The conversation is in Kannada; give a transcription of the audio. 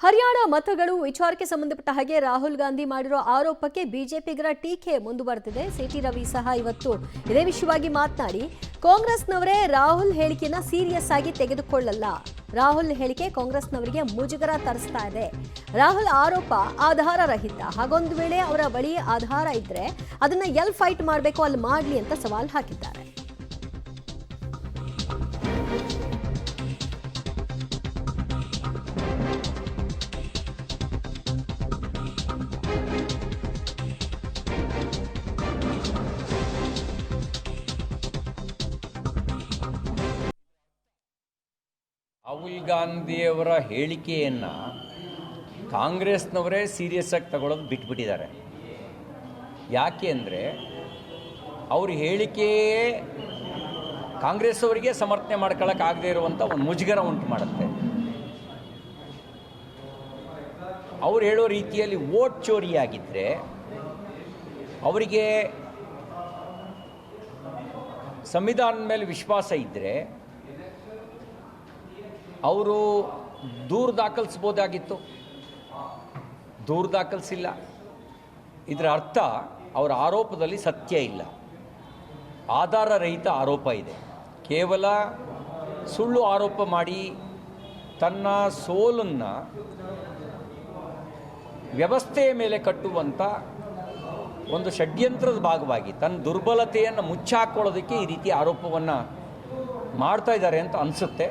ಹರಿಯಾಣ ಮತಗಳು ವಿಚಾರಕ್ಕೆ ಸಂಬಂಧಪಟ್ಟ ಹಾಗೆ ರಾಹುಲ್ ಗಾಂಧಿ ಮಾಡಿರೋ ಆರೋಪಕ್ಕೆ ಬಿಜೆಪಿಗರ ಟೀಕೆ ಮುಂದುವರೆದಿದೆ. ಸಿಟಿ ರವಿ ಸಹ ಇವತ್ತು ಇದೇ ವಿಷಯವಾಗಿ ಮಾತನಾಡಿ ಕಾಂಗ್ರೆಸ್ನವರೇ ರಾಹುಲ್ ಹೇಳಿಕೆಯನ್ನ ಸೀರಿಯಸ್ ಆಗಿ ತೆಗೆದುಕೊಳ್ಳಲ್ಲ. ರಾಹುಲ್ ಹೇಳಿಕೆ ಕಾಂಗ್ರೆಸ್ನವರಿಗೆ ಮುಜುಗರ ತರಿಸ್ತಾ ಇದೆ. ರಾಹುಲ್ ಆರೋಪ ಆಧಾರ ರಹಿತ. ಹಾಗೊಂದು ವೇಳೆ ಅವರ ಬಳಿ ಆಧಾರ ಇದ್ರೆ ಅದನ್ನ ಎಲ್ಲಿ ಫೈಟ್ ಮಾಡಬೇಕು ಅಲ್ಲಿ ಮಾಡಲಿ ಅಂತ ಸವಾಲ್ ಹಾಕಿದ್ದಾರೆ. ರಾಹುಲ್ ಗಾಂಧಿಯವರ ಹೇಳಿಕೆಯನ್ನು ಕಾಂಗ್ರೆಸ್ನವರೇ ಸೀರಿಯಸ್ ಆಗಿ ತಗೊಳ್ಳೋದು ಬಿಟ್ಬಿಟ್ಟಿದ್ದಾರೆ. ಯಾಕೆ ಅಂದರೆ ಅವ್ರ ಹೇಳಿಕೆಯೇ ಕಾಂಗ್ರೆಸ್ ಅವರಿಗೆ ಸಮರ್ಥನೆ ಮಾಡ್ಕೊಳ್ಳೋಕ್ಕಾಗದೇ ಇರುವಂಥ ಒಂದು ಮುಜುಗರ ಉಂಟು ಮಾಡುತ್ತೆ. ಅವ್ರು ಹೇಳೋ ರೀತಿಯಲ್ಲಿ ವೋಟ್ ಚೋರಿಯಾಗಿದ್ದರೆ ಅವರಿಗೆ ಸಂವಿಧಾನದ ಮೇಲೆ ವಿಶ್ವಾಸ ಇದ್ದರೆ ಅವರು ದೂರು ದಾಖಲಿಸ್ಬೋದಾಗಿತ್ತು. ದೂರು ದಾಖಲಿಸಿಲ್ಲ. ಇದರ ಅರ್ಥ ಅವರ ಆರೋಪದಲ್ಲಿ ಸತ್ಯ ಇಲ್ಲ, ಆಧಾರ ರಹಿತ ಆರೋಪ ಇದೆ. ಕೇವಲ ಸುಳ್ಳು ಆರೋಪ ಮಾಡಿ ತನ್ನ ಸೋಲನ್ನು ವ್ಯವಸ್ಥೆಯ ಮೇಲೆ ಕಟ್ಟುವಂಥ ಒಂದು ಷಡ್ಯಂತ್ರದ ಭಾಗವಾಗಿ ತನ್ನ ದುರ್ಬಲತೆಯನ್ನು ಮುಚ್ಚಾಕೊಳ್ಳೋದಕ್ಕೆ ಈ ರೀತಿ ಆರೋಪವನ್ನು ಮಾಡ್ತಾ ಇದ್ದಾರೆ ಅಂತ ಅನಿಸುತ್ತೆ.